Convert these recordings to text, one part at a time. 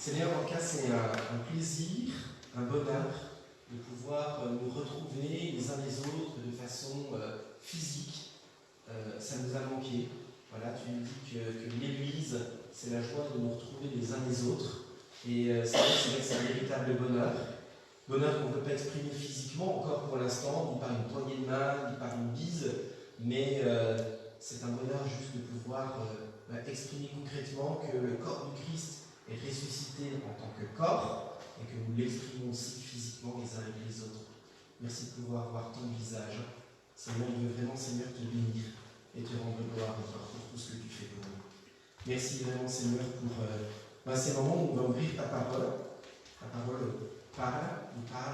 Seigneur, en tout cas, c'est un plaisir, un bonheur de pouvoir nous retrouver les uns les autres de façon physique. Ça nous a manqué. Voilà, tu nous dis que l'Église, c'est la joie de nous retrouver les uns les autres. Et c'est vrai que c'est un véritable bonheur. Bonheur qu'on ne peut pas exprimer physiquement, encore pour l'instant, ni par une poignée de main, ni par une bise, mais c'est un bonheur juste de pouvoir exprimer concrètement que le corps du Christ est ressuscité en tant que corps et que nous l'exprimons aussi physiquement les uns et les autres. Merci de pouvoir voir ton visage. Seigneur, on veut vraiment, Seigneur, te bénir et te rendre gloire encore pour tout ce que tu fais pour nous. Merci vraiment, Seigneur, pour ces moments où on va ouvrir ta parole. Ta parole nous parle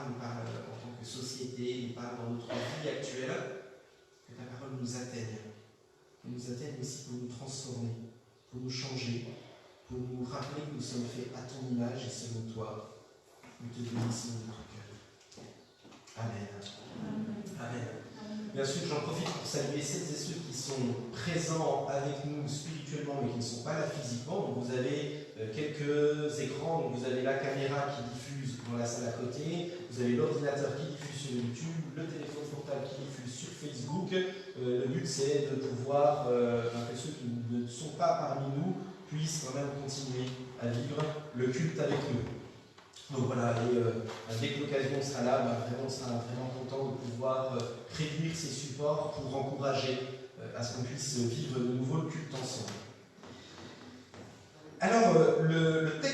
en tant que société, nous parle dans notre vie actuelle. Que ta parole nous atteigne. Elle nous atteigne aussi pour nous transformer, pour nous changer, pour nous rappeler que nous sommes faits à ton image et selon toi. Nous te bénissons de notre cœur. Amen. Amen. Bien sûr, j'en profite pour saluer celles et ceux qui sont présents avec nous spirituellement mais qui ne sont pas là physiquement. Donc vous avez quelques écrans, donc vous avez la caméra qui diffuse dans la salle à côté, vous avez l'ordinateur qui diffuse sur YouTube, le téléphone portable qui diffuse sur Facebook. Le but c'est de pouvoir que ceux qui ne sont pas parmi nous puissent quand même continuer à vivre le culte avec nous. Donc voilà, et dès que l'occasion sera là, vraiment, on sera vraiment content de pouvoir réduire ces supports pour encourager à ce qu'on puisse vivre de nouveau le culte ensemble. Alors, le thème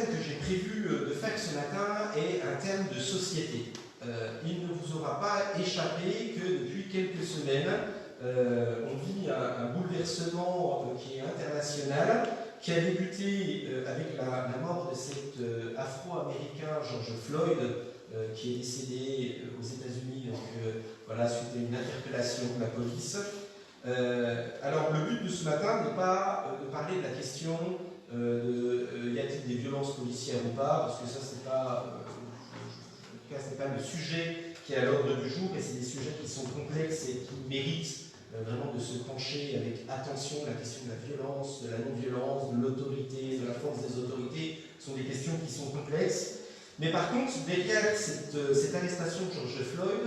que j'ai prévu de faire ce matin est un thème de société. Il ne vous aura pas échappé que depuis quelques semaines, on vit un bouleversement qui est international, qui a débuté avec la mort de cet Afro-Américain George Floyd, qui est décédé aux États-Unis suite à une interpellation de la police. Alors le but de ce matin n'est pas de parler de la question y a-t-il des violences policières ou pas, parce que ça c'est pas, en tout cas ce n'est pas le sujet qui est à l'ordre du jour, et c'est des sujets qui sont complexes et qui méritent vraiment de se pencher avec attention. La question de la violence, de la non-violence, de l'autorité, de la force des autorités sont des questions qui sont complexes. Mais par contre, derrière cette arrestation de George Floyd,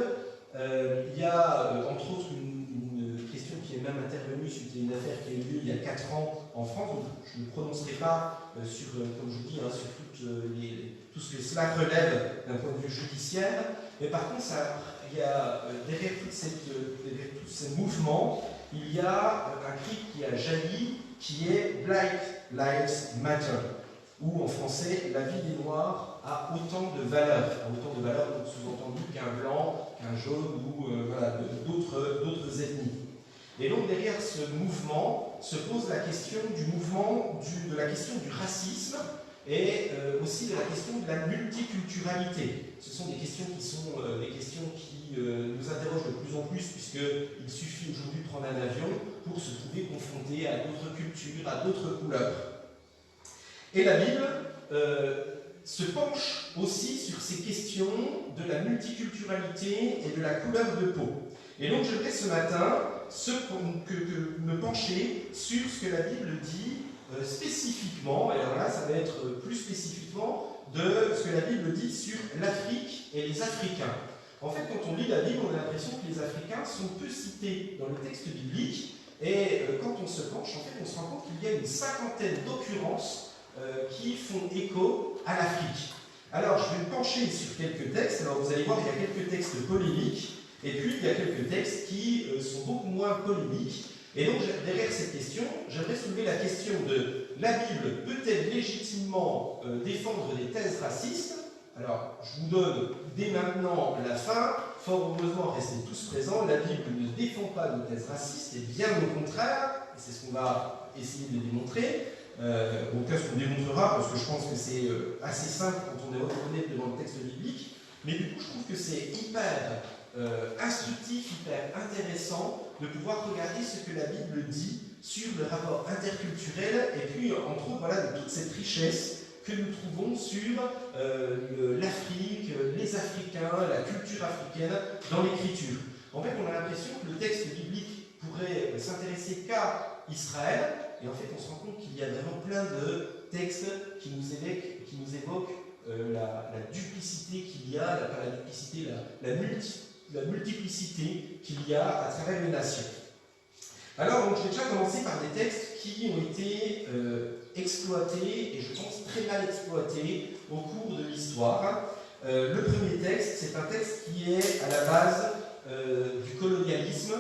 il y a entre autres une question qui est même intervenue suite à une affaire qui a eu lieu il y a 4 ans en France. Donc je ne me prononcerai pas sur, comme je vous dis, sur tout ce que cela relève d'un point de vue judiciaire. Mais par contre, il y a derrière tous ces mouvements, il y a un cri qui a jailli, qui est Black Lives Matter, ou en français, la vie des Noirs a autant de valeur, donc sous-entendu qu'un blanc, qu'un jaune ou d'autres ethnies. Et donc derrière ce mouvement se pose la question de la question du racisme et aussi de la question de la multiculturalité. Ce sont des questions qui nous interrogent de plus en plus, puisqu'il suffit aujourd'hui de prendre un avion pour se trouver confronté à d'autres cultures, à d'autres couleurs. Et la Bible se penche aussi sur ces questions de la multiculturalité et de la couleur de peau. Et donc j'aimerais ce matin me pencher sur ce que la Bible dit spécifiquement, et alors là ça va être plus spécifiquement de ce que la Bible dit sur l'Afrique et les Africains. En fait, quand on lit la Bible, on a l'impression que les Africains sont peu cités dans le texte biblique, et quand on se penche, en fait, on se rend compte qu'il y a une 50aine d'occurrences qui font écho à l'Afrique. Alors, je vais me pencher sur quelques textes. Alors, vous allez voir, il y a quelques textes polémiques, et puis il y a quelques textes qui sont beaucoup moins polémiques. Et donc, derrière cette question, j'aimerais soulever la question de la Bible peut-elle légitimement défendre des thèses racistes? Alors, je vous donne dès maintenant la fin. Fort heureusement, restez tous présents. La Bible ne défend pas de thèses racistes, et bien au contraire, et c'est ce qu'on va essayer de démontrer. En tout cas, ce qu'on démontrera, parce que je pense que c'est assez simple quand on est honnête devant le texte biblique. Mais du coup, je trouve que c'est hyper instructif, hyper intéressant de pouvoir regarder ce que la Bible dit sur le rapport interculturel et puis, entre autres, de toute cette richesse que nous trouvons sur l'Afrique, les Africains, la culture africaine dans l'Écriture. En fait, on a l'impression que le texte biblique pourrait s'intéresser qu'à Israël, et en fait on se rend compte qu'il y a vraiment plein de textes qui nous évoquent la duplicité qu'il y a, pas la duplicité, la multiplicité qu'il y a à travers les nations. Alors, donc, je vais déjà commencer par des textes qui ont été exploités, et je pense très mal exploités, au cours de l'histoire. Le premier texte, c'est un texte qui est à la base du colonialisme,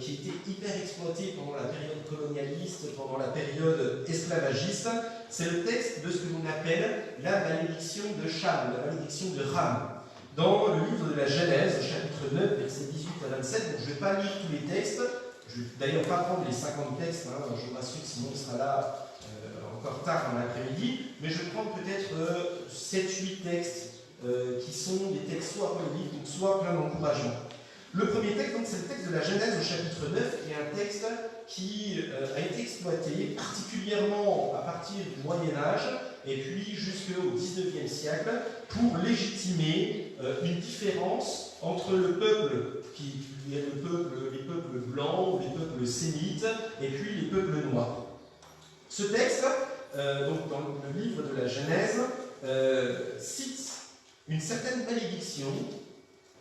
qui a été hyper exploité pendant la période colonialiste, pendant la période esclavagiste. C'est le texte de ce que l'on appelle la malédiction de Cham, la malédiction de Ram. Dans le livre de la Genèse, chapitre 9, versets 18 à 27, donc je ne vais pas lire tous les textes, je ne vais d'ailleurs pas prendre les 50 textes, hein, je vous rassure, sinon on sera là encore tard dans l'après-midi, mais je vais prendre peut-être 7-8 textes qui sont des textes soit polémiques, donc soit plein d'encouragement. Le premier texte, c'est le texte de la Genèse au chapitre 9, qui est un texte qui a été exploité particulièrement à partir du Moyen-Âge et puis jusqu'au XIXe siècle pour légitimer une différence entre le peuple qui est les peuples blancs, les peuples sémites et puis les peuples noirs. Ce texte, donc dans le livre de la Genèse, cite une certaine malédiction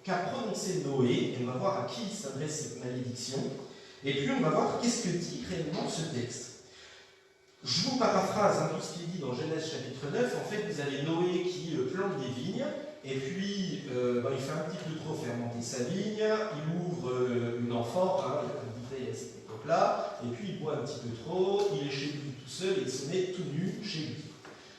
qu'a prononcée Noé, et on va voir à qui s'adresse cette malédiction, et puis on va voir qu'est-ce que dit réellement ce texte. Je vous paraphrase tout ce qui est dit dans Genèse chapitre 9. En fait, vous avez Noé qui plante des vignes, et puis il fait un petit peu trop fermenter sa vigne, il ouvre une amphore, il n'y a pas de bouteille à cette époque-là, et puis il boit un petit peu trop, il est chez lui tout seul, et il se met tout nu chez lui.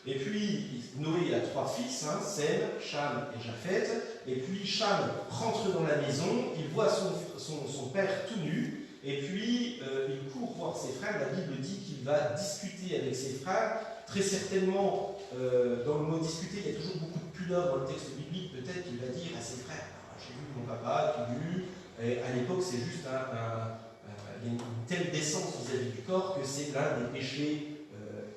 Et puis, Noé a 3 fils, Sem, Cham et Japheth. Et puis, Cham rentre dans la maison, il voit son père tout nu, et puis il court voir ses frères. La Bible dit qu'il va discuter avec ses frères. Très certainement, dans le mot discuter, il y a toujours beaucoup de pudeur dans le texte biblique. Peut-être qu'il va dire à ses frères, j'ai vu mon papa tout nu. Et à l'époque, c'est juste il y a une telle décence vis-à-vis du corps que c'est l'un des péchés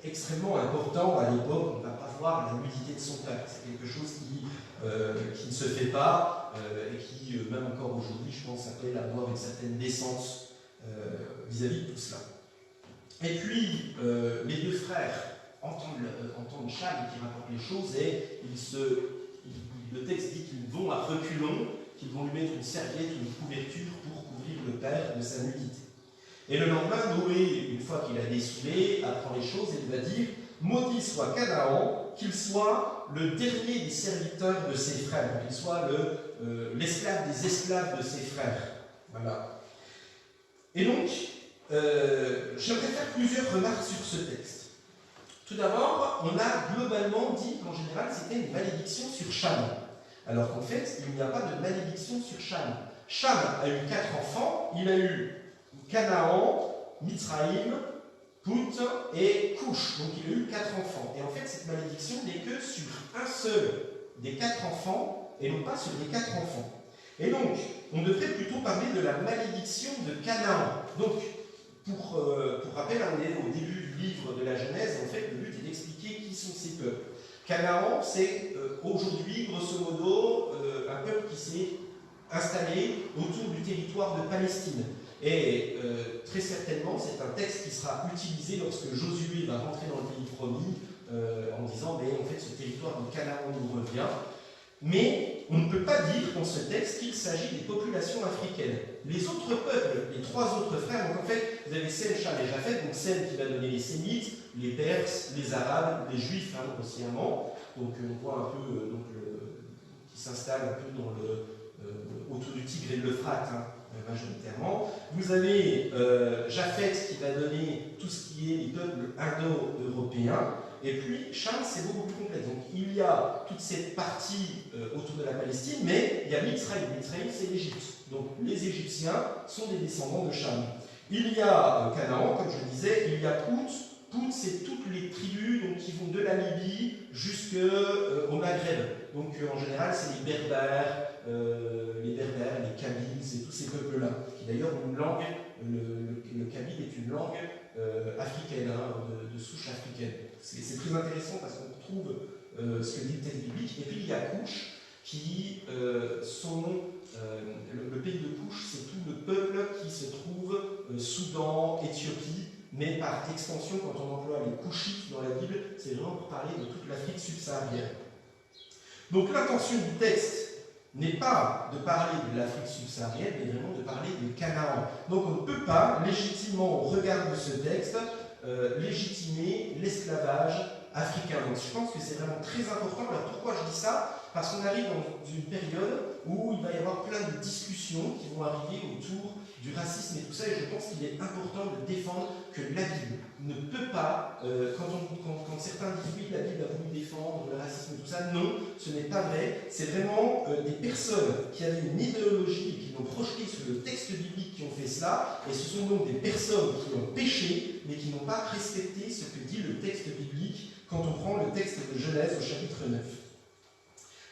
extrêmement important à l'époque. On ne va pas voir la nudité de son père. C'est quelque chose qui ne se fait pas et qui, même encore aujourd'hui, je pense, appelle à avoir une certaine décence vis-à-vis de tout cela. Et puis, les 2 frères entendent Cham qui rapporte les choses et le texte dit qu'ils vont à reculons, qu'ils vont lui mettre une serviette, une couverture pour couvrir le père de sa nudité. Et le lendemain, Noé, une fois qu'il a dessoulé, apprend les choses et il va dire « Maudit soit Canaan, qu'il soit le dernier des serviteurs de ses frères, qu'il soit l'esclave des esclaves de ses frères. » Voilà. Et donc, j'aimerais faire plusieurs remarques sur ce texte. Tout d'abord, on a globalement dit qu'en général, c'était une malédiction sur Cham. Alors qu'en fait, il n'y a pas de malédiction sur Cham. Cham a eu 4 enfants, il a eu Canaan, Mitzraïm, Pout et Couche. Donc il a eu 4 enfants. Et en fait, cette malédiction n'est que sur un seul des 4 enfants et non pas sur les 4 enfants. Et donc, on devrait plutôt parler de la malédiction de Canaan. Donc, pour rappel, on est au début du livre de la Genèse. En fait, le but est d'expliquer qui sont ces peuples. Canaan, c'est aujourd'hui, grosso modo, un peuple qui s'est installé autour du territoire de Palestine. Et très certainement, c'est un texte qui sera utilisé lorsque Josué va rentrer dans le pays promis en disant mais en fait ce territoire de Canaan nous revient. Mais on ne peut pas dire dans ce texte qu'il s'agit des populations africaines. Les autres peuples, les 3 autres frères, donc en fait vous avez Sem, Cham et Japheth, donc Sem qui va donner les Sémites, les Perses, les Arabes, les Juifs grossièrement. Donc on voit un peu qui s'installe un peu autour du Tigre et de l'Euphrate. Majoritairement. Vous avez Japheth qui va donner tout ce qui est les peuples indo-européens, et puis Cham, c'est beaucoup plus complexe. Donc il y a toute cette partie autour de la Palestine, mais il y a Mitzraïm. Mitzraïm, c'est l'Égypte. Donc les Égyptiens sont des descendants de Cham. Il y a Canaan, comme je disais, il y a Pout. Pout, c'est toutes les tribus donc, qui vont de la Libye jusqu'au Maghreb. Donc en général, c'est les Berbères, les Kabyles et tous ces peuples-là, qui d'ailleurs ont une langue, le kabyle est une langue africaine, de souche africaine. C'est très intéressant parce qu'on retrouve ce que dit le texte biblique. Et puis il y a Couche, qui sont le pays de Couche, c'est tout le peuple qui se trouve Soudan, Éthiopie, mais par extension, quand on emploie les couchites dans la Bible, c'est vraiment pour parler de toute l'Afrique subsaharienne. Donc l'intention du texte n'est pas de parler de l'Afrique subsaharienne, mais vraiment de parler de Canaan. Donc on ne peut pas, légitimement, au regard de ce texte, légitimer l'esclavage africain. Donc je pense que c'est vraiment très important. Alors pourquoi je dis ça? Parce qu'on arrive dans une période où il va y avoir plein de discussions qui vont arriver autour du racisme et tout ça, et je pense qu'il est important de défendre que la Bible ne peut pas, quand certains disent oui, la Bible a voulu défendre le racisme et tout ça, non, ce n'est pas vrai. C'est vraiment des personnes qui avaient une idéologie et qui l'ont projetée sur le texte biblique qui ont fait cela, et ce sont donc des personnes qui ont péché, mais qui n'ont pas respecté ce que dit le texte biblique quand on prend le texte de Genèse au chapitre 9.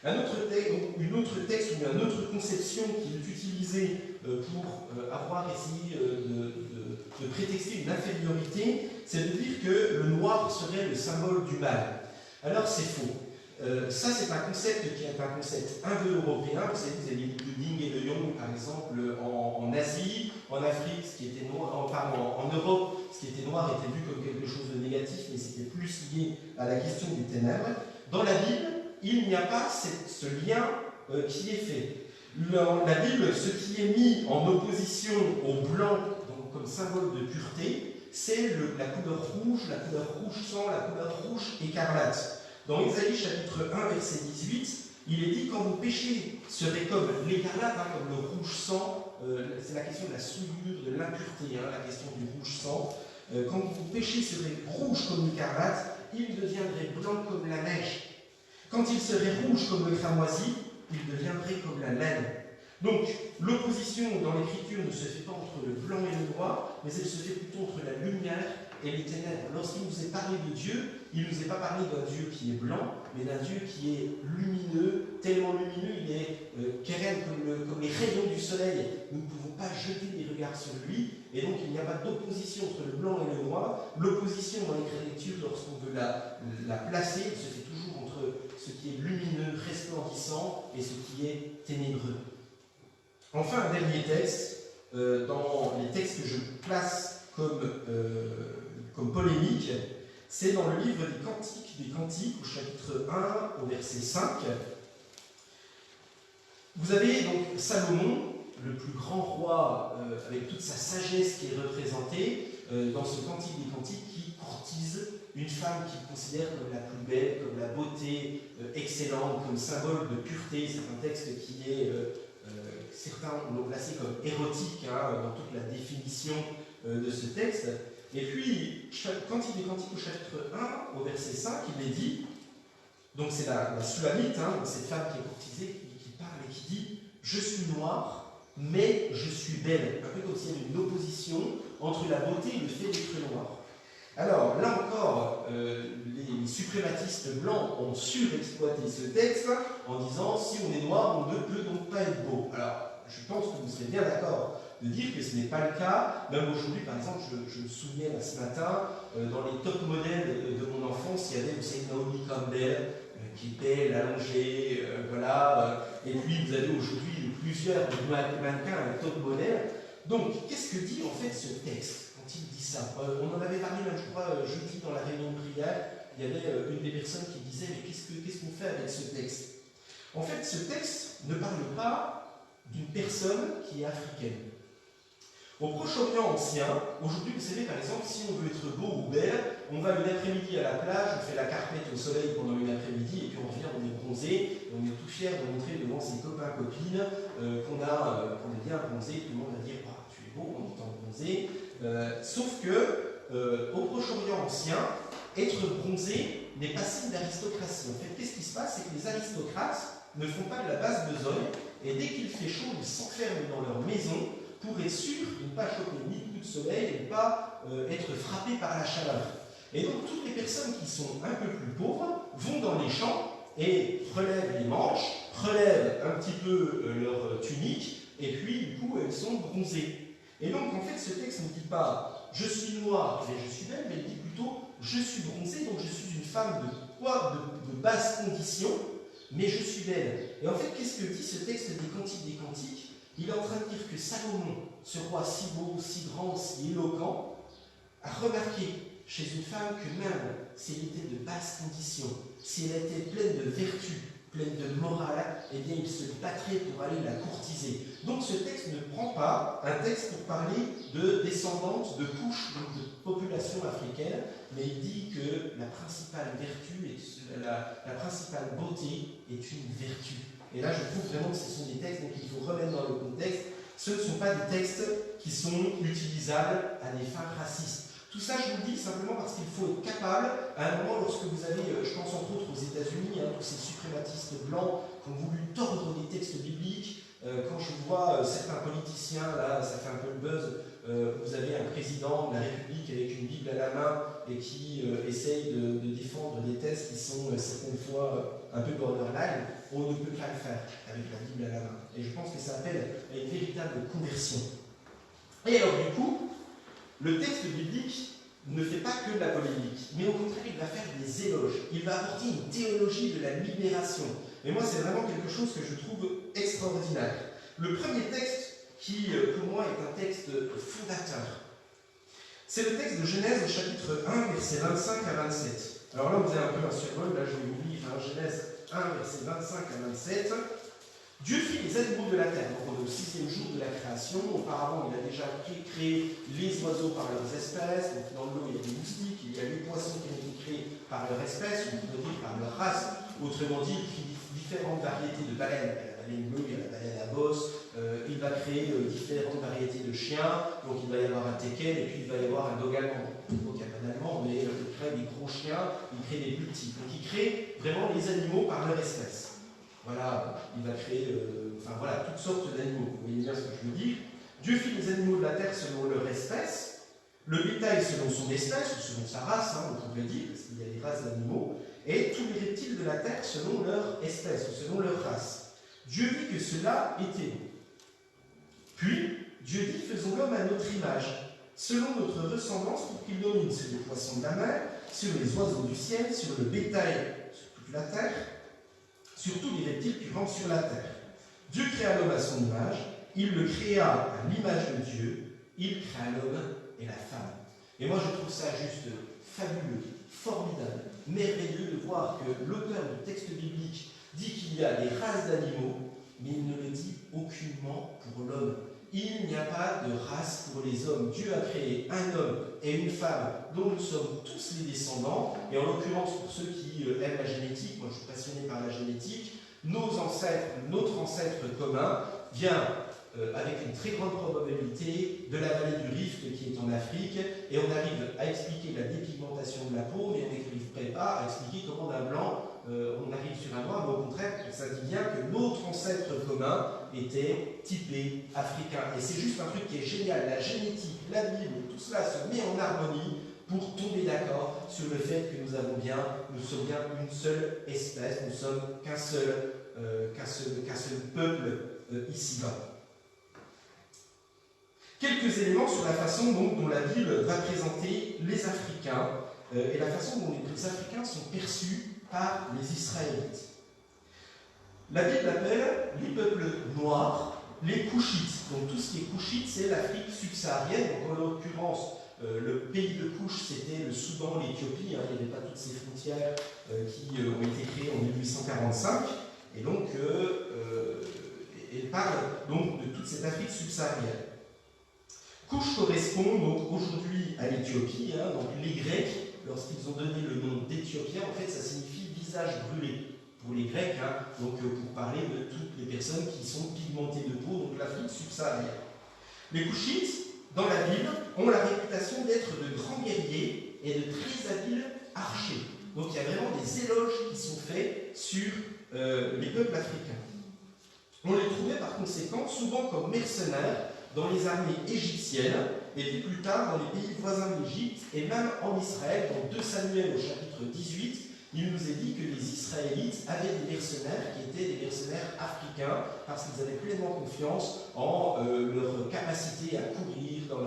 Une autre texte ou une autre conception qui est utilisée pour avoir essayé de prétexter une infériorité, c'est de dire que le noir serait le symbole du mal. Alors c'est faux. Ça c'est un concept qui est un concept indo-européen. Vous savez, vous avez de Ding et de Jong par exemple en Asie, en Afrique, ce qui était noir, en Europe, ce qui était noir était vu comme quelque chose de négatif, mais c'était plus lié à la question des ténèbres. Dans la Bible, il n'y a pas ce lien qui est fait. La Bible, ce qui est mis en opposition au blanc, donc comme symbole de pureté, c'est la couleur rouge sang, la couleur rouge écarlate. Dans Ésaïe chapitre 1, verset 18, il est dit « Quand vos péchés seraient comme l'écarlate, comme le rouge sang », c'est la question de la souillure, de l'impureté, la question du rouge sang. Quand vos péchés seraient rouges comme l'écarlate, ils deviendraient blancs comme la neige. Quand il serait rouge comme le cramoisi, il deviendrait comme la laine. Donc, l'opposition dans l'écriture ne se fait pas entre le blanc et le noir, mais elle se fait plutôt entre la lumière et les ténèbres. Lorsqu'il nous est parlé de Dieu, il ne nous est pas parlé d'un Dieu qui est blanc, mais d'un Dieu qui est lumineux, tellement lumineux, il est keren comme les rayons du soleil. Nous ne pouvons pas jeter des regards sur lui, et donc il n'y a pas d'opposition entre le blanc et le noir. L'opposition dans l'écriture, lorsqu'on veut la placer, elle se fait toujours entre ce qui est lumineux, resplendissant, et ce qui est ténébreux. Enfin, un dernier texte, dans les textes que je place comme polémique, c'est dans le livre des Cantiques, au chapitre 1, au verset 5. Vous avez donc Salomon, le plus grand roi, avec toute sa sagesse qui est représentée, dans ce Cantique des Cantiques, qui courtise une femme qu'il considère comme la plus belle, comme la beauté excellente, comme symbole de pureté. C'est un texte qui est, certains l'ont placé comme érotique, dans toute la définition de ce texte. Et puis, Cantique des Cantiques au chapitre 1, au verset 5, il est dit, donc c'est la Sulamite, cette femme qui est courtisée, qui parle et qui dit « Je suis noire, mais je suis belle ». Un peu comme s'il y avait une opposition entre la beauté et le fait d'être noir. Alors, là encore, les suprématistes blancs ont surexploité ce texte en disant « Si on est noir, on ne peut donc pas être beau ». Alors, je pense que vous serez bien d'accord de dire que ce n'est pas le cas. Même aujourd'hui, par exemple, je me souviens ce matin, dans les top modèles de mon enfance, il y avait, vous savez, Naomi Campbell, qui est belle, allongée, voilà. Et puis, vous avez aujourd'hui plusieurs mannequins, top modèles. Donc, qu'est-ce que dit en fait ce texte quand il dit ça? On en avait parlé même, je crois, jeudi dans la réunion de prière. Il y avait une des personnes qui disait, mais qu'est-ce qu'on fait avec ce texte? En fait, ce texte ne parle pas d'une personne qui est africaine. Au Proche-Orient ancien, aujourd'hui, vous savez, par exemple, si on veut être beau ou belle, on va une après-midi à la plage, on fait la carpette au soleil pendant une après-midi, et puis on revient, on est bronzé, et on est tout fier de montrer devant ses copains, copines, qu'on est bien bronzé, tout le monde va dire ah, « tu es beau en étant bronzé ». Sauf que, au Proche-Orient ancien, être bronzé n'est pas signe d'aristocratie. En fait, qu'est-ce qui se passe? C'est que les aristocrates ne font pas de la basse besogne, et dès qu'il fait chaud, ils s'enferment dans leur maison, pour être sûr de ne pas choper ni le coup de soleil et de ne pas être frappé par la chaleur. Et donc toutes les personnes qui sont un peu plus pauvres vont dans les champs et relèvent les manches, relèvent un petit peu leur tunique, et puis du coup elles sont bronzées. Et donc en fait ce texte ne dit pas « je suis noire et je suis belle », mais il dit plutôt « je suis bronzée, donc je suis une femme de basse condition, mais je suis belle ». Et en fait qu'est-ce que dit ce texte des Cantiques? Il est en train de dire que Salomon, ce roi si beau, si grand, si éloquent, a remarqué chez une femme que même si elle était de basse condition, si elle était pleine de vertu, pleine de morale, eh bien il se battrait pour aller la courtiser. Donc ce texte ne prend pas un texte pour parler de descendantes, de couches, donc de population africaine, mais il dit que la principale vertu, la principale beauté est une vertu. Et là je trouve vraiment que ce sont des textes qu'il faut remettre dans le contexte. Ce ne sont pas des textes qui sont utilisables à des fins racistes. Tout ça, je vous le dis simplement parce qu'il faut être capable, à un moment, lorsque vous avez, je pense entre autres aux États-Unis, tous ces suprématistes blancs qui ont voulu tordre des textes bibliques, quand je vois certains politiciens, là, ça fait un peu le buzz, vous avez un président de la République avec une Bible à la main et qui essaye de défendre des thèses qui sont certaines fois un peu borderline, on ne peut pas le faire avec la Bible à la main. Et je pense que ça appelle à une véritable conversion. Et alors du coup, le texte biblique ne fait pas que de la polémique, mais au contraire, il va faire des éloges. Il va apporter une théologie de la libération. Et moi, c'est vraiment quelque chose que je trouve extraordinaire. Le premier texte qui, pour moi, est un texte fondateur, c'est le texte de Genèse au chapitre 1, versets 25 à 27. Alors là, vous avez un peu un survol, là je vais vous lire Genèse 1, versets 25 à 27. Dieu fit les animaux de la terre. Donc on est au 6e jour de la création. Auparavant, il a déjà créé les oiseaux par leurs espèces. Donc dans l'eau, il y a des moustiques, il y a les poissons qui ont été créés par leur espèce, ou on peut dire par leur race. Autrement dit, il fit différentes variétés de baleines. Il y a la baleine bleue, il y a la baleine à bosse. Il va créer différentes variétés de chiens. Donc il va y avoir un teckel et puis il va y avoir un dog allemand. Donc il n'y a pas d'allemand, mais il crée des gros chiens, il crée des plus petits. Donc il crée vraiment les animaux par leur espèce. Voilà, il va créer toutes sortes d'animaux. Vous voyez bien ce que je veux dire. Dieu fit les animaux de la terre selon leur espèce, le bétail selon son espèce, ou selon sa race, on pourrait dire, parce qu'il y a des races d'animaux, et tous les reptiles de la terre selon leur espèce, ou selon leur race. Dieu vit que cela était bon. Puis, Dieu dit, faisons l'homme à notre image, selon notre ressemblance, pour qu'il domine sur les poissons de la mer, sur les oiseaux du ciel, sur le bétail, sur toute la terre, sur tous les reptiles qui rampent sur la terre. Dieu créa l'homme à son image, il le créa à l'image de Dieu, il créa l'homme et la femme. Et moi je trouve ça juste fabuleux, formidable, merveilleux de voir que l'auteur du texte biblique dit qu'il y a des races d'animaux, mais il ne le dit aucunement pour l'homme. Il n'y a pas de race pour les hommes. Dieu a créé un homme et une femme dont nous sommes tous les descendants. Et en l'occurrence, pour ceux qui aiment la génétique, moi je suis passionné par la génétique, notre ancêtre commun vient avec une très grande probabilité de la vallée du Rift qui est en Afrique, et on arrive à expliquer la dépigmentation de la peau, mais on n'arrive pas à expliquer comment d'un blanc on arrive sur un noir, mais au contraire, ça dit bien que notre ancêtre commun était typé africain. Et c'est juste un truc qui est génial, la génétique, la Bible, tout cela se met en harmonie pour tomber d'accord sur le fait que nous sommes bien une seule espèce, nous sommes qu'un seul peuple ici-bas. Quelques éléments sur la façon dont la Bible va présenter les Africains et la façon dont les Africains sont perçus par les Israélites. La Bible appelle les peuples noirs les Couchites. Donc tout ce qui est Couchite, c'est l'Afrique subsaharienne. Donc en l'occurrence, le pays de Couche, c'était le Soudan, l'Éthiopie. Il n'y avait pas toutes ces frontières qui ont été créées en 1845. Et donc, elle parle donc de toute cette Afrique subsaharienne. Couche correspond donc aujourd'hui à l'Éthiopie. Donc les Grecs, lorsqu'ils ont donné le nom d'Éthiopien, en fait, ça signifie visage brûlé pour les Grecs. Donc pour parler de toutes les personnes qui sont pigmentées de peau, donc l'Afrique subsaharienne. Les Couchites, dans la Bible, ont la réputation d'être de grands guerriers et de très habiles archers. Donc il y a vraiment des éloges qui sont faits sur les peuples africains. On les trouvait par conséquent souvent comme mercenaires dans les armées égyptiennes, et puis plus tard dans les pays voisins d'Égypte, et même en Israël, dans 2 Samuel au chapitre 18, il nous est dit que les Israélites avaient des mercenaires qui étaient des mercenaires africains, parce qu'ils avaient pleinement confiance en leur capacité à courir, dans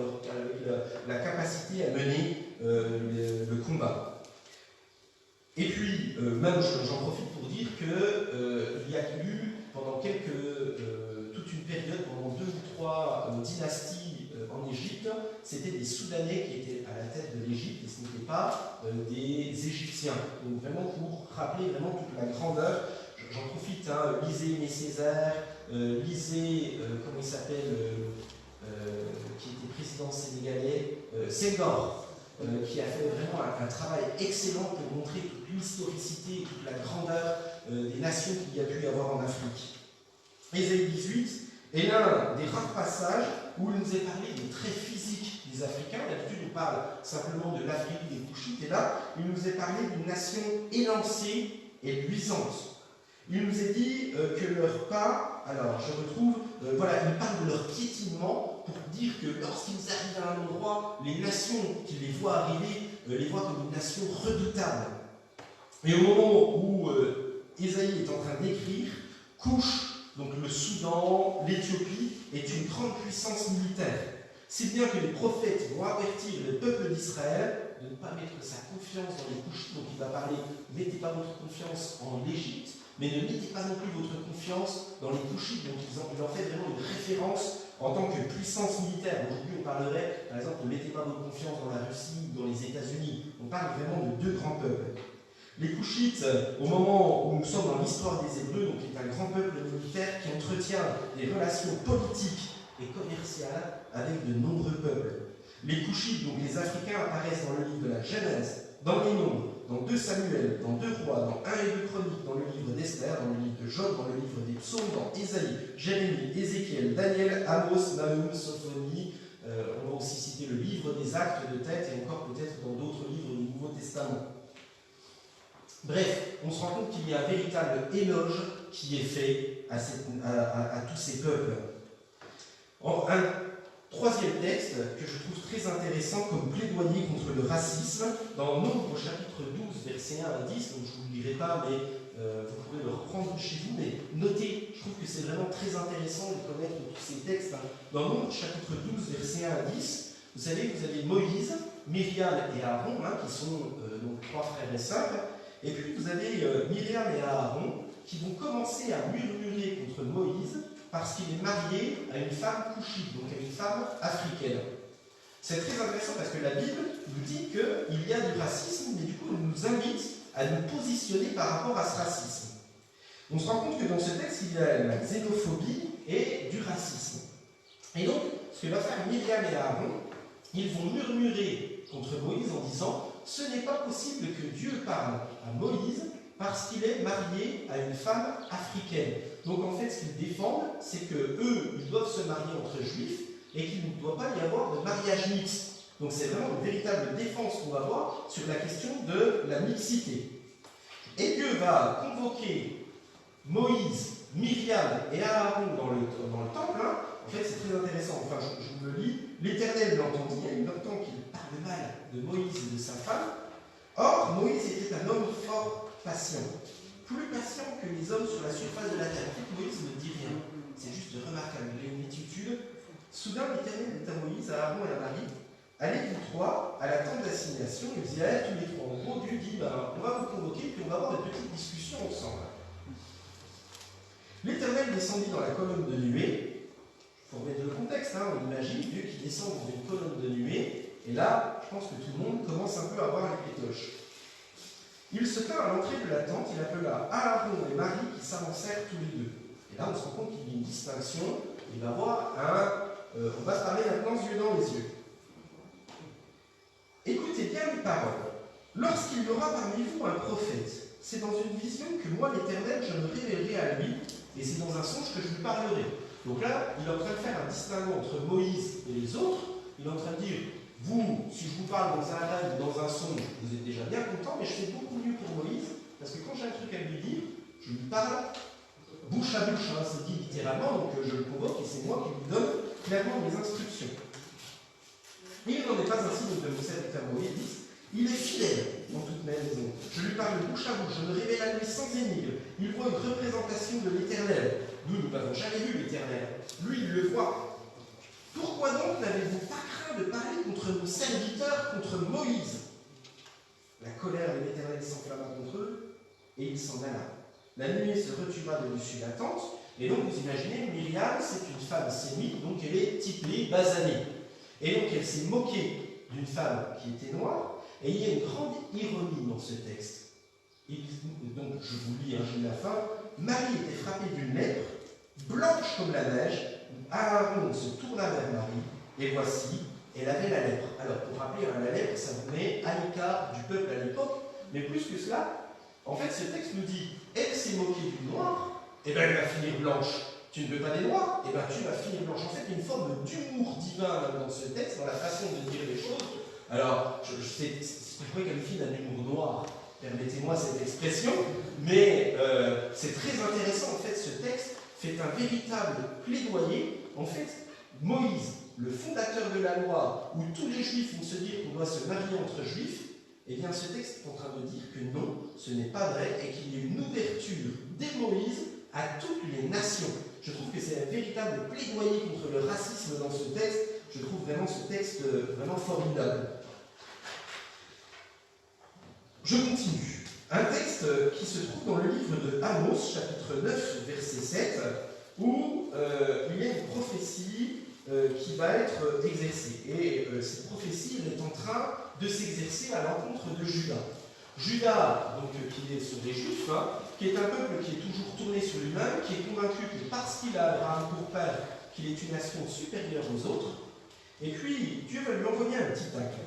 la capacité à mener le combat. Et puis, même j'en profite pour dire qu'il y a eu, pendant toute une période, pendant 2 ou 3 dynasties en Égypte, c'était des Soudanais qui étaient à la tête de l'Égypte, et ce n'étaient pas des Égyptiens. Donc vraiment pour rappeler vraiment toute la grandeur, j'en profite, hein, lisez Aimé Césaire, lisez, comment il s'appelle, qui était président sénégalais, Senghor, qui a fait vraiment un travail excellent pour montrer toute l'historicité et toute la grandeur des nations qu'il y a pu y avoir en Afrique. Ésaïe 18 est l'un des rares passages où il nous est parlé des traits physiques des Africains. D'habitude, on parle simplement de l'Afrique des Couchites, et là, il nous est parlé d'une nation élancée et luisante. Il nous est dit que leurs pas, alors je retrouve, voilà, il parle de leur piétinement pour dire que lorsqu'ils arrivent à un endroit, les nations qui les voient arriver les voient comme une nation redoutable. Et au moment où Ésaïe est en train d'écrire, Couche, donc le Soudan, l'Éthiopie, est une grande puissance militaire. Si bien que les prophètes vont avertir le peuple d'Israël de ne pas mettre sa confiance dans les Couchites. Donc il va parler, mettez pas votre confiance en l'Égypte, mais ne mettez pas non plus votre confiance dans les Couchites. Donc il en fait vraiment une référence en tant que puissance militaire. Aujourd'hui on parlerait, par exemple, ne mettez pas votre confiance dans la Russie ou dans les États-Unis. On parle vraiment de deux grands peuples. Les Couchites, au moment où nous sommes dans l'histoire des Hébreux, donc est un grand peuple militaire qui entretient des relations politiques et commerciales avec de nombreux peuples. Les Couchites, donc les Africains, apparaissent dans le livre de la Genèse, dans les Nombres, dans 2 Samuel, dans 2 Rois, dans 1 et 2 Chroniques, dans le livre d'Esther, dans le livre de Job, dans le livre des Psaumes, dans Ésaïe, Jérémie, Ézéchiel, Daniel, Amos, Nahum, Sophonie. On va aussi citer le livre des Actes de tête et encore peut-être dans d'autres livres du Nouveau Testament. Bref, on se rend compte qu'il y a un véritable éloge qui est fait à tous ces peuples. Un troisième texte que je trouve très intéressant comme plaidoyer contre le racisme, dans Nombre chapitre 12, versets 1 à 10, donc je ne vous le lirai pas, mais vous pourrez le reprendre chez vous, mais notez, je trouve que c'est vraiment très intéressant de connaître tous ces textes. Dans Nombre chapitre 12, versets 1 à 10, vous savez, vous avez Moïse, Myriam et Aaron, qui sont donc 3 frères et sœurs. Et puis vous avez Myriam et Aaron qui vont commencer à murmurer contre Moïse parce qu'il est marié à une femme couchite, donc à une femme africaine. C'est très intéressant parce que la Bible nous dit qu'il y a du racisme, mais du coup elle nous invite à nous positionner par rapport à ce racisme. On se rend compte que dans ce texte, il y a la xénophobie et du racisme. Et donc, ce que va faire Myriam et Aaron, ils vont murmurer contre Moïse en disant « Ce n'est pas possible que Dieu parle à Moïse parce qu'il est marié à une femme africaine. » Donc en fait, ce qu'ils défendent, c'est qu'eux, ils doivent se marier entre juifs et qu'il ne doit pas y avoir de mariage mixte. Donc c'est vraiment une véritable défense qu'on va voir sur la question de la mixité. Et Dieu va convoquer Moïse, Myriam et Aaron dans le temple. En fait, c'est très intéressant. Enfin, je vous le lis. L'Éternel l'entendit, il entend qu'il parle mal de Moïse et de sa femme. Or, Moïse était un homme fort patient, plus patient que les hommes sur la surface de la terre. En fait, Moïse ne dit rien. C'est juste remarquable. Il a une attitude. Soudain, l'Éternel dit à Moïse, à Aaron et à Marie, allez vous trois à la tente d'assignation. Ils y allaient tous les trois. En gros, Dieu dit, on va vous convoquer, puis on va avoir une petite discussion ensemble. L'Éternel descendit dans la colonne de nuée. Il faut remettre le contexte, on imagine Dieu qui descend dans une colonne de nuée, et là, je pense que tout le monde commence un peu à voir les pétoches. Il se tint à l'entrée de la tente, il appela Aaron et Marie qui s'avancèrent tous les deux. Et là, on se rend compte qu'il y a une distinction, il va voir on va se parler maintenant yeux dans les yeux. Écoutez bien mes paroles. Lorsqu'il y aura parmi vous un prophète, c'est dans une vision que moi, l'Éternel, je me révélerai à lui, et c'est dans un songe que je lui parlerai. Donc là, il est en train de faire un distinguo entre Moïse et les autres. Il est en train de dire, vous, si je vous parle dans un rêve ou dans un songe, vous êtes déjà bien content, mais je fais beaucoup mieux pour Moïse, parce que quand j'ai un truc à lui dire, je lui parle bouche à bouche, c'est dit littéralement, donc je le convoque et c'est moi qui lui donne clairement mes instructions. Et il n'en est pas ainsi donc, de mon serviteur Moïse. Il est fidèle dans toute ma maison. Je lui parle bouche à bouche, je me révèle à lui sans énigme. Il voit une représentation de l'Éternel. Nous n'avons jamais vu l'Éternel. Lui, il le voit. Pourquoi donc n'avez-vous pas craint de parler contre nos serviteurs, contre Moïse? La colère de l'Éternel s'enflamma contre eux, et il s'en alla. La nuée se retira de dessus la tente, et donc vous imaginez, Myriam, c'est une femme sémite, donc elle est typée, basanée. Et donc elle s'est moquée d'une femme qui était noire, et il y a une grande ironie dans ce texte. Donc je vous lis, j'ai lu la fin. Marie était frappée d'une lèpre, blanche comme la neige. Aaron se tourna vers Marie, et voici, elle avait la lèpre. Alors pour rappeler, la lèpre, ça vous met à l'écart du peuple à l'époque, mais plus que cela, en fait ce texte nous dit, elle s'est moquée du noir, et bien elle va finir blanche. Tu ne veux pas des noirs, et bien tu vas finir blanche. En fait, il y a une forme d'humour divin dans ce texte, dans la façon de dire les choses. Alors, je pourrais qualifier d'un humour noir, permettez-moi cette expression, mais c'est très intéressant, en fait, ce texte fait un véritable plaidoyer. En fait, Moïse, le fondateur de la loi, où tous les juifs vont se dire qu'on doit se marier entre juifs, eh bien ce texte est en train de dire que non, ce n'est pas vrai, et qu'il y a une ouverture dès Moïse à toutes les nations. Je trouve que c'est un véritable plaidoyer contre le racisme dans ce texte. Je trouve vraiment ce texte vraiment formidable. Je continue. Un texte qui se trouve dans le livre de Amos, chapitre 9, verset 7, où il y a une prophétie qui va être exercée. Et cette prophétie, elle est en train de s'exercer à l'encontre de Juda. Juda, donc, qui sont des Juifs, qui est un peuple qui est toujours tourné sur lui-même, qui est convaincu que parce qu'il a Abraham pour père, qu'il est une nation supérieure aux autres. Et puis, Dieu va lui envoyer un petit tacle.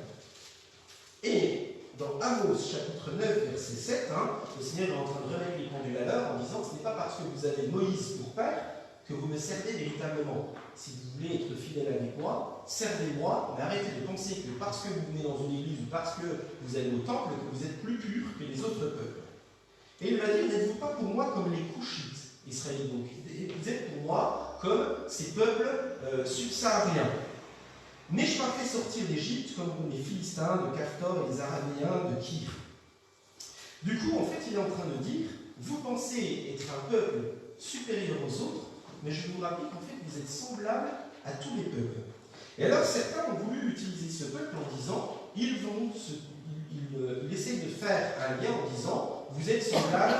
Et dans Amos, chapitre 9, verset 7, le Seigneur est en train de remettre les pendules à l'heure en disant « Ce n'est pas parce que vous avez Moïse pour père que vous me servez véritablement. Si vous voulez être fidèle avec moi, servez-moi, mais arrêtez de penser que parce que vous venez dans une église ou parce que vous allez au temple, que vous êtes plus pur que les autres peuples. » Et il va dire « N'êtes-vous pas pour moi comme les Couchites, Israélites, donc vous êtes pour moi comme ces peuples subsahariens. N'ai-je pas fait sortir d'Égypte comme les Philistins de Caftor et les Araméens de Kyr ?» Du coup, en fait, il est en train de dire « Vous pensez être un peuple supérieur aux autres, mais je vous rappelle qu'en fait, vous êtes semblables à tous les peuples. » Et alors, certains ont voulu utiliser ce peuple en disant ils essayent de faire un lien en disant vous êtes semblables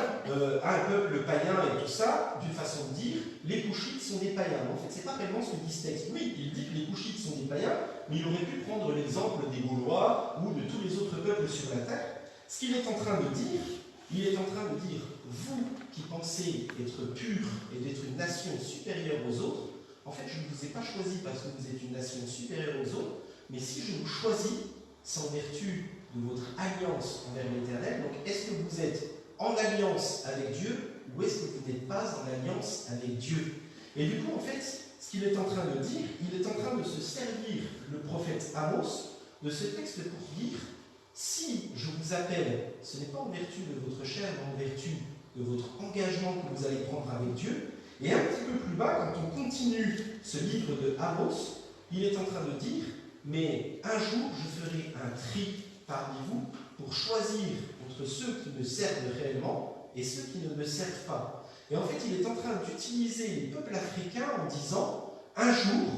à un peuple païen et tout ça, d'une façon de dire les Couchites sont des païens. En fait, c'est pas réellement ce que dit ce texte. Oui, il dit que les Couchites sont des païens, mais il aurait pu prendre l'exemple des Gaulois ou de tous les autres peuples sur la terre. Ce qu'il est en train de dire, il est en train de dire vous qui pensez être purs et d'être une nation supérieure aux autres, en fait, je ne vous ai pas choisi parce que vous êtes une nation supérieure aux autres, mais si je vous choisis, c'est en vertu de votre alliance envers l'Éternel. Donc, est-ce que vous êtes en alliance avec Dieu ou est-ce que vous n'êtes pas en alliance avec Dieu? Et du coup, en fait, ce qu'il est en train de dire, il est en train de se servir, le prophète Amos, de ce texte pour dire si je vous appelle, ce n'est pas en vertu de votre chair, mais en vertu de votre engagement que vous allez prendre avec Dieu. Et un petit peu plus bas, quand on continue ce livre de Amos, il est en train de dire mais un jour je ferai un tri parmi vous pour choisir entre ceux qui me servent réellement et ceux qui ne me servent pas. Et en fait, il est en train d'utiliser les peuples africains en disant un jour,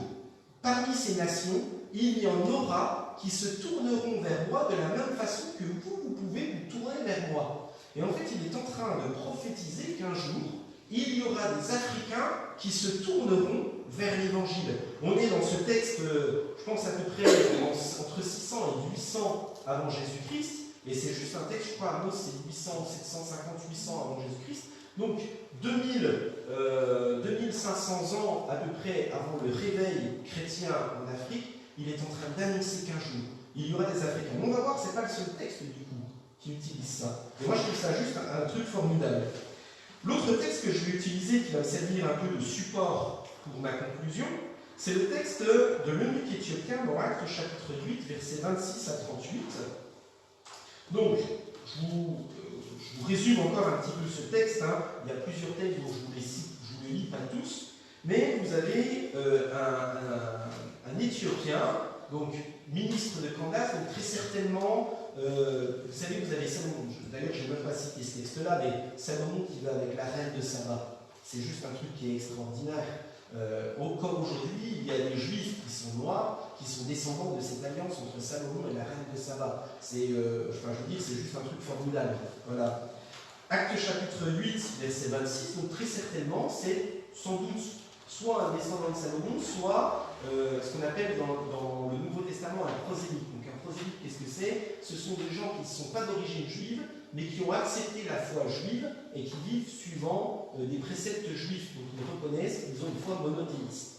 parmi ces nations, il y en aura qui se tourneront vers moi de la même façon que vous pouvez vous tourner vers moi. Et en fait, il est en train de prophétiser qu'un jour, il y aura des Africains qui se tourneront vers l'Évangile. On est dans ce texte, je pense à peu près entre 600 et 800 avant Jésus-Christ, et c'est juste un texte, je crois, Amos, c'est 800, 750, 800 avant Jésus-Christ. Donc, 2500 ans à peu près avant le réveil chrétien en Afrique, il est en train d'annoncer qu'un jour, il y aura des Africains. Mais on va voir, ce n'est pas le seul texte, du coup, qui utilise ça. Et moi, je trouve ça juste un truc formidable. L'autre texte que je vais utiliser, qui va me servir un peu de support pour ma conclusion, c'est le texte de l'eunuque éthiopien dans Actes chapitre 8, versets 26 à 38. Donc, je vous résume encore un petit peu ce texte. Il y a plusieurs textes dont je vous les cite, je vous les lis pas tous, mais vous avez un Éthiopien, donc ministre de Candace, donc très certainement, vous savez, vous avez Salomon, d'ailleurs je n'ai même pas cité ce texte-là, mais Salomon qui va avec la reine de Saba, c'est juste un truc qui est extraordinaire. Comme aujourd'hui, il y a des juifs qui sont noirs, qui sont descendants de cette alliance entre Salomon et la reine de Saba. C'est, je veux dire, c'est juste un truc formidable. Voilà. Acte chapitre 8, verset 26, donc très certainement, c'est sans doute soit un descendant de Salomon, soit ce qu'on appelle dans le Nouveau Testament un prosélyte. Donc un prosélyte, qu'est-ce que c'est? Ce sont des gens qui ne sont pas d'origine juive, mais qui ont accepté la foi juive et qui vivent suivant des préceptes juifs. Donc ils reconnaissent qu'ils ont une foi monothéiste.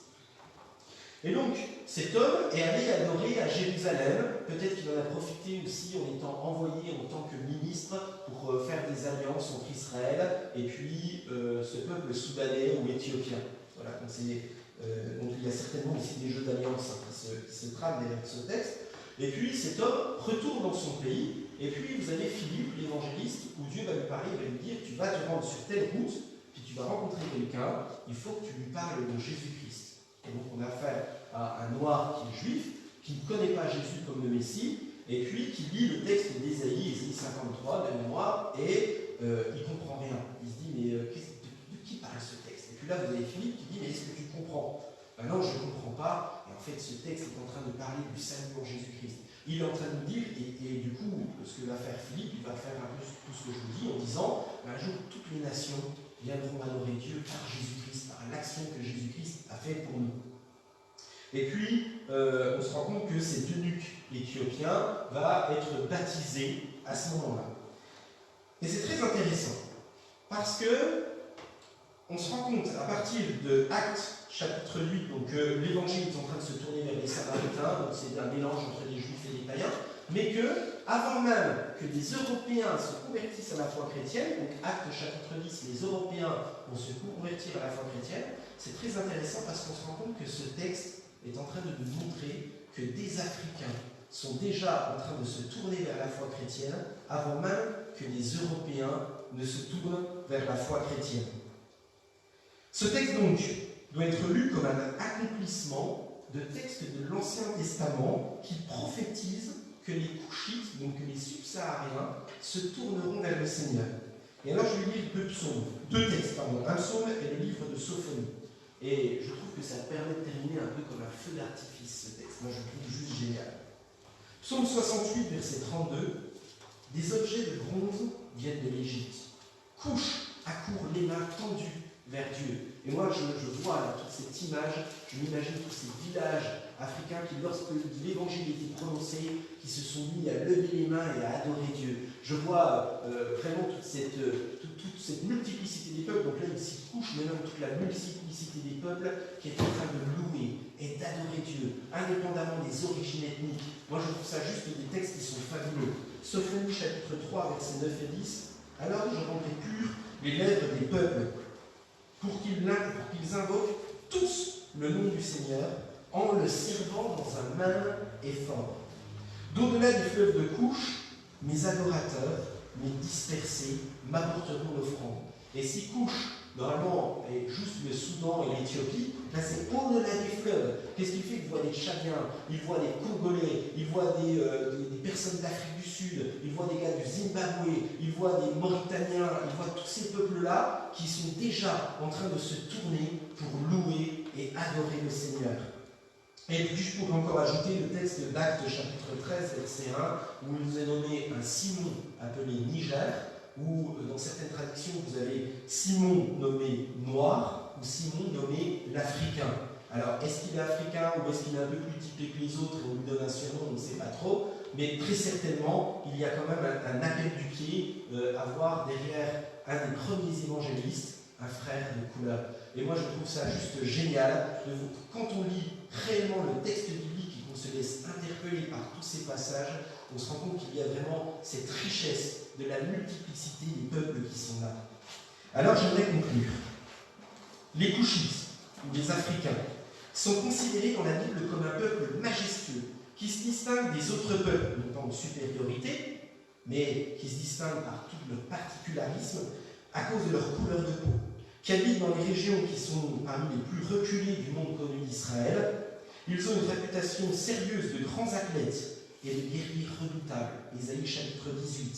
Et donc, cet homme est allé adorer à Jérusalem. Peut-être qu'il en a profité aussi en étant envoyé en tant que ministre pour faire des alliances entre Israël et puis ce peuple soudanais ou éthiopien. Voilà, donc il y a certainement aussi des jeux d'alliance qui se trament derrière ce texte. Et puis cet homme retourne dans son pays, et puis vous avez Philippe, l'évangéliste, où Dieu va lui parler, il va lui dire, tu vas te rendre sur telle route, puis tu vas rencontrer quelqu'un, il faut que tu lui parles de Jésus-Christ. Et donc on a affaire à un noir qui est juif, qui ne connaît pas Jésus comme le Messie, et puis qui lit le texte d'Ésaïe, Ésaïe 53 de mémoire, et il ne comprend rien. Il se dit, mais de qui parle ce texte? Et puis là vous avez Philippe qui dit, mais est-ce que tu comprends? Ben non, je ne comprends pas, et en fait ce texte est en train de parler du salut en Jésus-Christ. Il est en train de nous dire, et du coup, ce que va faire Philippe, il va faire un peu tout ce que je vous dis, en disant, un jour toutes les nations viendront adorer Dieu par Jésus-Christ, par l'action que Jésus-Christ a fait pour nous. Et puis, on se rend compte que cet eunuque éthiopien va être baptisé à ce moment-là. Et c'est très intéressant, parce que on se rend compte à partir de Actes chapitre 8, donc l'évangile est en train de se tourner vers les Samaritains, donc c'est un mélange entre les Juifs et les païens, mais que, avant même que des Européens se convertissent à la foi chrétienne, donc Actes chapitre 10, les Européens vont se convertir à la foi chrétienne, c'est très intéressant parce qu'on se rend compte que ce texte est en train de nous montrer que des Africains sont déjà en train de se tourner vers la foi chrétienne avant même que les Européens ne se tournent vers la foi chrétienne. Ce texte donc doit être lu comme un accomplissement de textes de l'Ancien Testament qui prophétisent que les Couchites, donc que les Subsahariens, se tourneront vers le Seigneur. Et alors je vais lire deux textes, un psaume et le livre de Sophonie. Et je trouve que ça permet de terminer un peu comme un feu d'artifice ce texte. Moi je le trouve juste génial. Psaume 68, verset 32. Des objets de bronze viennent de l'Égypte. Couche, accourt les mains tendues vers Dieu. Et moi je vois là, toute cette image, je m'imagine tous ces villages africains qui, lorsque l'évangile était prononcé, qui se sont mis à lever les mains et à adorer Dieu. Je vois vraiment toute cette multiplicité des peuples, donc là il s'y couche, mais même toute la multiplicité des peuples qui est en train de louer et d'adorer Dieu, indépendamment des origines ethniques. Moi je trouve ça juste des textes qui sont fabuleux. Sophonie chapitre 3, versets 9 et 10. Alors je rendrai purs les lèvres des peuples, pour qu'ils invoquent tous le nom du Seigneur, en le servant dans un même effort. D'au-delà des fleuves de Couche, mes adorateurs, mes dispersés, m'apporteront l'offrande. Et si Couche, normalement, est juste le Soudan et l'Éthiopie, là c'est au-delà des fleuves. Qu'est-ce qu'il fait? Il voit des Tchadiens, il voit des Congolais, il voit des personnes d'Afrique du Sud, il voit des gars du Zimbabwe, il voit des Mauritaniens, il voit tous ces peuples-là qui sont déjà en train de se tourner pour louer et adorer le Seigneur. Et puis je pourrais encore ajouter le texte d'Actes chapitre 13, verset 1, où il nous est nommé un Simon appelé Niger, où dans certaines traductions vous avez Simon nommé noir, ou Simon nommé l'Africain. Alors est-ce qu'il est africain ou est-ce qu'il est un peu plus typé que les autres et on lui donne un surnom, on ne sait pas trop, mais très certainement il y a quand même un appel du pied à voir derrière un des premiers évangélistes, un frère de couleur. Et moi je trouve ça juste génial, quand on lit réellement le texte biblique et qu'on se laisse interpeller par tous ces passages, on se rend compte qu'il y a vraiment cette richesse de la multiplicité des peuples qui sont là. Alors j'aimerais conclure. Les Couchites, ou les Africains, sont considérés dans la Bible comme un peuple majestueux, qui se distingue des autres peuples, non pas en supériorité, mais qui se distingue par tout leur particularisme à cause de leur couleur de peau, qui habitent dans les régions qui sont parmi les plus reculées du monde connu d'Israël. Ils ont une réputation sérieuse de grands athlètes et de guerriers redoutables, Ésaïe chapitre 18.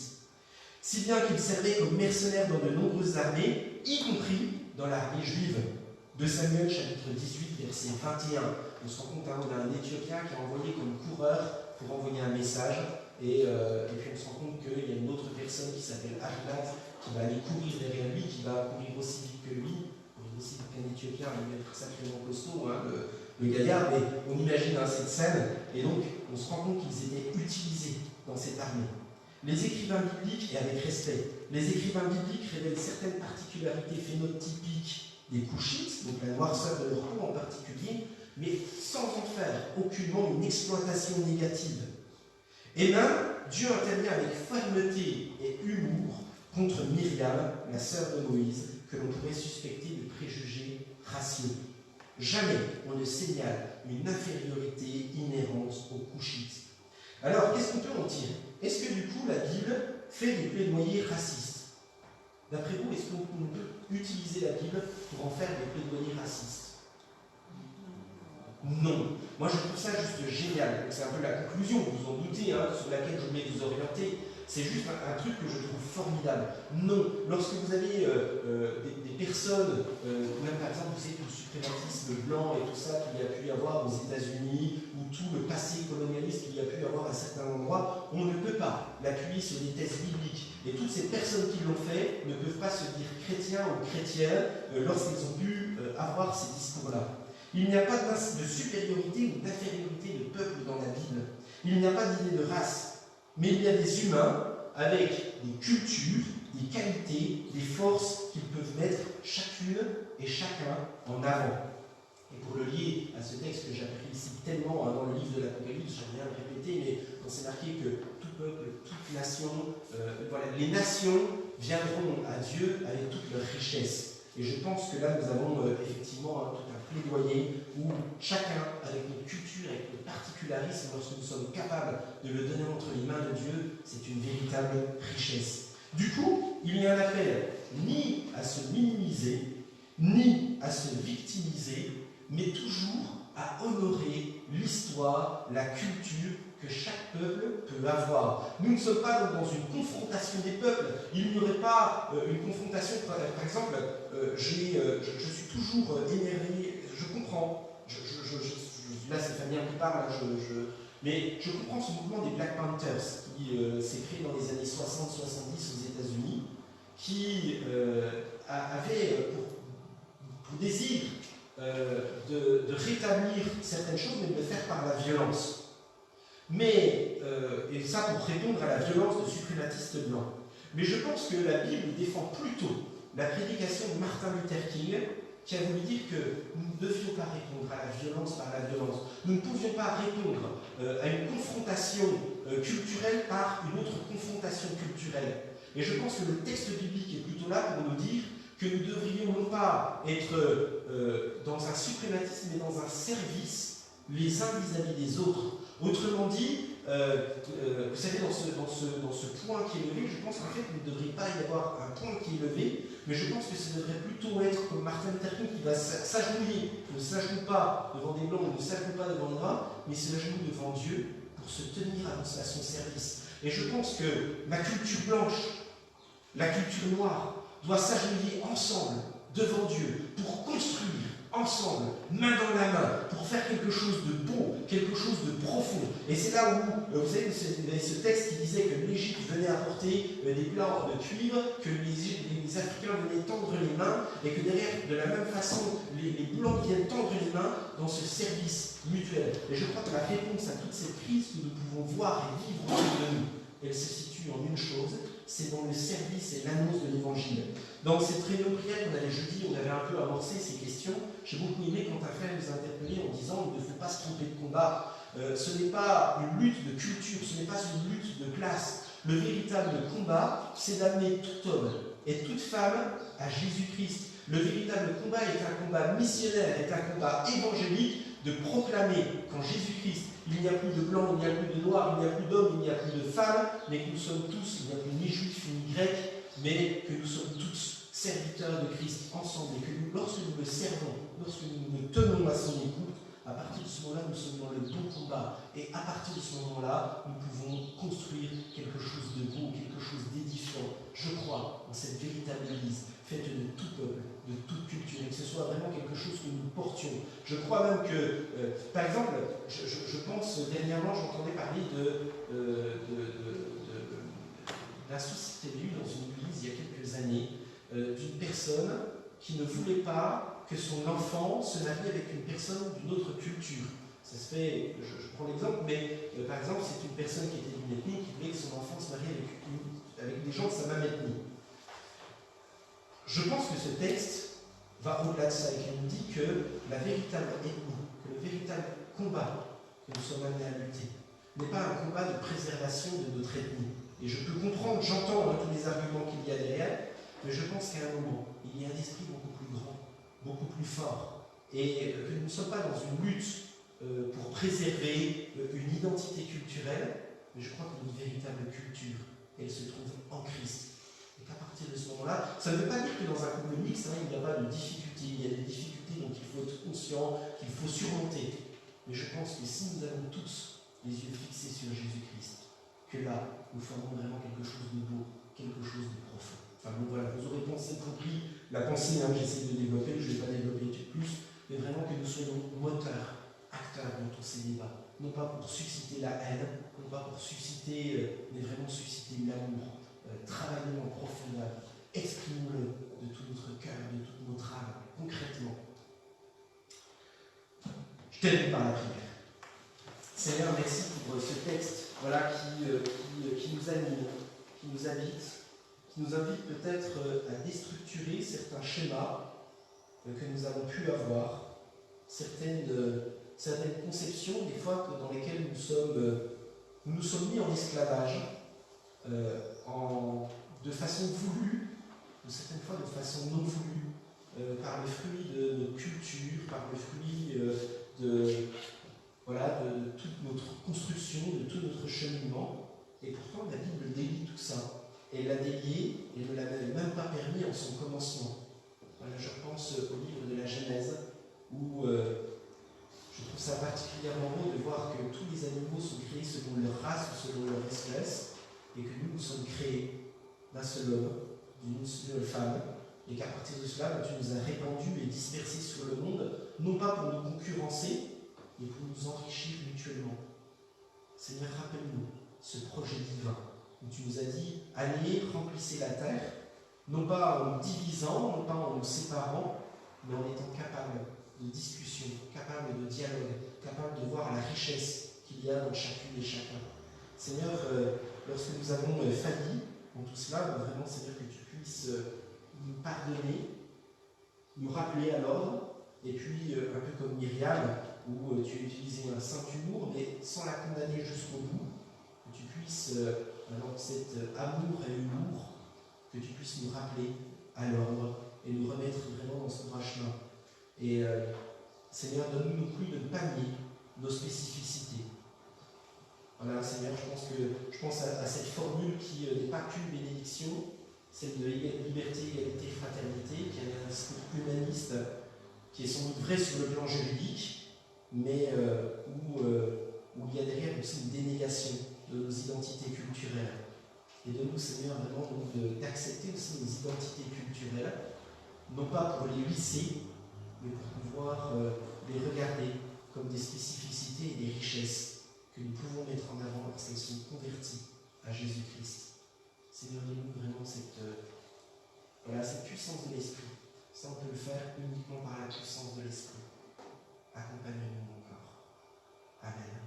Si bien qu'ils servaient comme mercenaires dans de nombreuses armées, y compris dans l'armée juive. De Samuel chapitre 18, verset 21. On se rend compte d'un Éthiopien qui est envoyé comme coureur pour envoyer un message. Et puis on se rend compte qu'il y a une autre personne qui s'appelle Arlat qui va aller courir derrière lui, qui va courir aussi vite que lui, courir aussi vite qu'un Éthiopien, il va être sacrément costaud, hein, le gaillard, mais on imagine cette scène, et donc on se rend compte qu'ils étaient utilisés dans cette armée. Les écrivains bibliques, et avec respect, les écrivains bibliques révèlent certaines particularités phénotypiques des Couchites, donc la noirceur de leur peau en particulier, mais sans en faire aucunement une exploitation négative. Et même, Dieu intervient avec fermeté et humour contre Myriam, la sœur de Moïse, que l'on pourrait suspecter de préjugés raciaux. Jamais on ne signale une infériorité inhérente aux Couchites. Alors, qu'est-ce qu'on peut en tirer? Est-ce que du coup la Bible fait des plaidoyers racistes? D'après vous, est-ce qu'on peut utiliser la Bible pour en faire des plaidoyers racistes? Non. Moi je trouve ça juste génial. C'est un peu la conclusion, vous vous en doutez, sur laquelle je voulais vous orienter. C'est juste un truc que je trouve formidable. Non. Lorsque vous avez des personnes, même par exemple, vous savez, tout le suprématisme blanc et tout ça qu'il y a pu y avoir aux États-Unis, ou tout le passé colonialiste qu'il y a pu y avoir à certains endroits, on ne peut pas l'appuyer sur des thèses bibliques. Et toutes ces personnes qui l'ont fait ne peuvent pas se dire chrétiens ou chrétiennes lorsqu'ils ont pu avoir ces discours-là. Il n'y a pas de supériorité ou d'infériorité de peuple dans la Bible. Il n'y a pas d'idée de race. Mais il y a des humains avec des cultures, des qualités, des forces qu'ils peuvent mettre chacune et chacun en avant. Et pour le lier à ce texte que j'apprécie tellement dans le livre de l'Apocalypse, j'aime bien le répéter, mais c'est marqué que tout peuple, toute nation, les nations viendront à Dieu avec toute leur richesse. Et je pense que là, nous avons effectivement tout un plaidoyer où chacun, avec notre culture, avec notre particularisme, lorsque nous sommes capables de le donner entre les mains de Dieu, c'est une véritable richesse. Du coup, il n'y a un appel ni à se minimiser, ni à se victimiser, mais toujours à honorer l'histoire, la culture que chaque peuple peut avoir. Nous ne sommes pas donc dans une confrontation des peuples. Il n'y aurait pas une confrontation, par exemple, je suis toujours énervé, je comprends, là c'est Fabien qui parle, mais je comprends ce mouvement des Black Panthers qui s'est créé dans les années 60-70 aux États-Unis, qui avait pour désir de rétablir certaines choses, mais de le faire par la violence. Mais, et ça pour répondre à la violence de suprématistes blancs. Mais je pense que la Bible défend plutôt la prédication de Martin Luther King, qui a voulu dire que nous ne devions pas répondre à la violence par la violence. Nous ne pouvions pas répondre à une confrontation culturelle par une autre confrontation culturelle. Et je pense que le texte biblique est plutôt là pour nous dire que nous devrions non pas être dans un suprématisme, mais dans un service les uns vis-à-vis des autres. Autrement dit, vous savez, dans ce point qui est levé, je pense qu'en fait, il ne devrait pas y avoir un point qui est levé, mais je pense que ça devrait plutôt être comme Martin Luther King qui va s'agenouiller, ne s'agenouille pas devant des blancs, ne s'agenouille pas devant des noirs, mais s'agenouille devant Dieu pour se tenir à son service. Et je pense que la culture blanche, la culture noire, doit s'agenouiller ensemble devant Dieu pour construire ensemble, main dans la main, pour faire quelque chose de beau, quelque chose de profond. Et c'est là où, vous savez, il y avait ce texte qui disait que l'Égypte venait apporter des plats de cuivre, que les Africains venaient tendre les mains, et que derrière, de la même façon, les Blancs viennent tendre les mains dans ce service mutuel. Et je crois que la réponse à toute cette crise que nous pouvons voir et vivre autour de nous, elle se situe en une chose, c'est dans le service et l'annonce de l'Évangile. Dans cette réunion prière qu'on avait jeudi, on avait un peu amorcé ces questions. J'ai beaucoup aimé quand un frère nous a interpellés en disant « il ne faut pas se tromper de combat ». Ce n'est pas une lutte de culture, ce n'est pas une lutte de classe. Le véritable combat, c'est d'amener tout homme et toute femme à Jésus-Christ. Le véritable combat est un combat missionnaire, est un combat évangélique de proclamer qu'en Jésus-Christ, il n'y a plus de blanc, il n'y a plus de noir, il n'y a plus d'hommes, il n'y a plus de femmes, mais que nous sommes tous, il n'y a plus ni juifs ni grecs, mais que nous sommes tous serviteurs de Christ ensemble, et que nous, lorsque nous le servons, lorsque nous nous tenons à son écoute, à partir de ce moment-là, nous sommes dans le bon combat. Et à partir de ce moment-là, nous pouvons construire quelque chose de beau, quelque chose d'édifiant. Je crois en cette véritable Église, faite de tout peuple, de toute culture, et que ce soit vraiment quelque chose que nous portions. Je crois même que, par exemple, je pense, dernièrement, j'entendais parler d'un souci qu'il y avait eu dans une église il y a quelques années, d'une personne qui ne voulait pas que son enfant se marie avec une personne d'une autre culture. Ça se fait, je prends l'exemple, mais par exemple, c'est une personne qui était d'une ethnie qui voulait que son enfant se marie avec des gens de sa même ethnie. Je pense que ce texte va au-delà de ça et qu'il nous dit que la véritable ethnie, que le véritable combat que nous sommes amenés à lutter, n'est pas un combat de préservation de notre ethnie. Et je peux comprendre, j'entends tous les arguments qu'il y a derrière, mais je pense qu'à un moment, il y a un esprit beaucoup plus grand, beaucoup plus fort, et que nous ne sommes pas dans une lutte pour préserver une identité culturelle, mais je crois que notre véritable culture, elle se trouve en Christ. Et qu'à partir de ce moment-là, ça ne veut pas dire que dans un couple mixte, il n'y a pas de difficultés, il y a des difficultés dont il faut être conscient, qu'il faut surmonter. Mais je pense que si nous avons tous les yeux fixés sur Jésus-Christ, que là, nous formons vraiment quelque chose de beau, quelque chose de profond. Enfin bon, voilà, vous aurez compris la pensée que j'essaie de développer, je ne vais pas développer plus, mais vraiment que nous soyons moteurs, acteurs dans tous ces débats. Non pas pour susciter la haine, non pas pour susciter, mais vraiment susciter l'amour. Travaillons en profondeur, exprimons-le de tout notre cœur, de toute notre âme, concrètement. Je termine par la prière. Seigneur, merci pour ce texte qui nous anime, qui nous habite, qui nous invite peut-être à déstructurer certains schémas que nous avons pu avoir, certaines conceptions, des fois, dans lesquelles nous nous sommes mis en esclavage, de façon voulue, ou certaines fois de façon non voulue, par le fruit de notre culture, par le fruit de toute notre construction, de tout notre cheminement. Et pourtant, la Bible délie tout ça. Elle l'a délié et ne l'avait même pas permis en son commencement. Voilà, je pense au livre de la Genèse, où je trouve ça particulièrement beau de voir que tous les animaux sont créés selon leur race ou selon leur espèce, et que nous sommes créés d'un seul homme, d'une seule femme, et qu'à partir de cela, tu nous as répandus et dispersés sur le monde, non pas pour nous concurrencer, mais pour nous enrichir mutuellement. Seigneur, rappelle-nous ce projet divin où tu nous as dit, allez, remplissez la terre, non pas en nous divisant, non pas en nous séparant, mais en étant capable de discussion, capable de dialogue, capable de voir la richesse qu'il y a dans chacune et chacun. Seigneur, lorsque nous avons failli dans tout cela, vraiment, Seigneur, que tu puisses nous pardonner, nous rappeler à l'ordre, et puis, un peu comme Myriam, où tu as utilisé un saint humour, mais sans la condamner jusqu'au bout, que tu puisses, dans cet amour et humour, que tu puisses nous rappeler à l'ordre et nous remettre vraiment dans ce droit chemin. Et Seigneur, donne-nous non plus de ne pas nier nos spécificités. Voilà, Seigneur, je pense à cette formule qui n'est pas qu'une bénédiction, celle de liberté, égalité, fraternité, qui a un discours humaniste, qui est sans doute vrai sur le plan juridique, mais où il y a derrière aussi une dénégation de nos identités culturelles. Et de nous, Seigneur, vraiment d'accepter aussi nos identités culturelles, non pas pour les lisser, mais pour pouvoir les regarder comme des spécificités et des richesses que nous pouvons mettre en avant lorsqu'elles sont converties à Jésus-Christ. Seigneur, donne-nous vraiment cette puissance de l'Esprit. Ça, on peut le faire uniquement par la puissance de l'Esprit. Accompagne-nous encore. Amen.